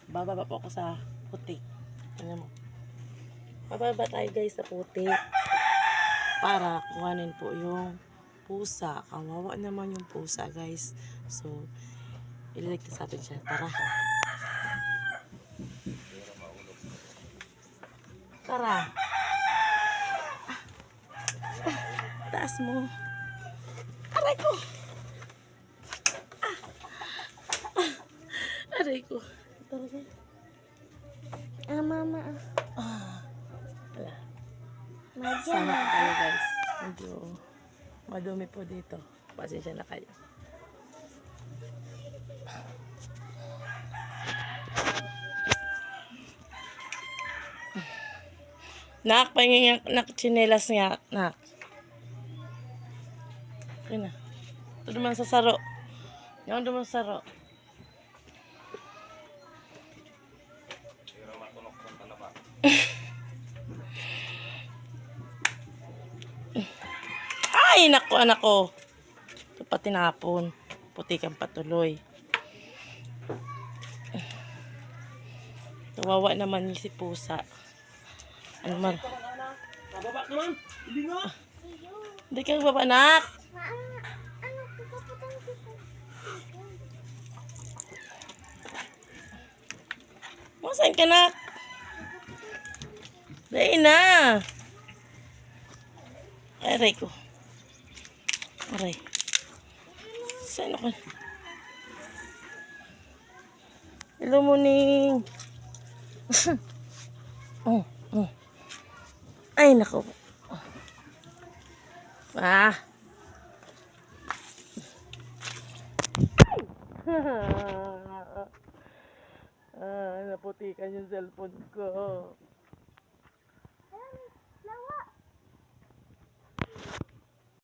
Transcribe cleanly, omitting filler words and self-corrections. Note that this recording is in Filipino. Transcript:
Bababa po ako sa putik. Tingnan mo. Bababa tayo guys sa putik. Para kuhanin po yung pusa. Kawawa naman yung pusa guys. So, ililigtas natin siya. Tara. Tara. Taas mo. Aray ko. Aray ko. Tara na. Mama. Wala. Madyan. Sama tayo guys. Medyo madumi po dito. Pasensya na kayo. Nak, pahingin nga, nak, chinelas nga, nak. Okay na. Ito naman sa saro. Yan naman sa saro. Ay, naku, anak ko. Ito pa tinapon. Putikan patuloy. Kawawa naman yung si pusa. Ano man? Bababa naman. Hindi nga. Hindi ka baba, anak. Ano, pupunta ko sa... Saan ka, nak? Dahil na. Aray ko. Aray. Saan ako? Hello, morning. Oh. Ay, nako. Ah. Naputikan yung cellphone ko.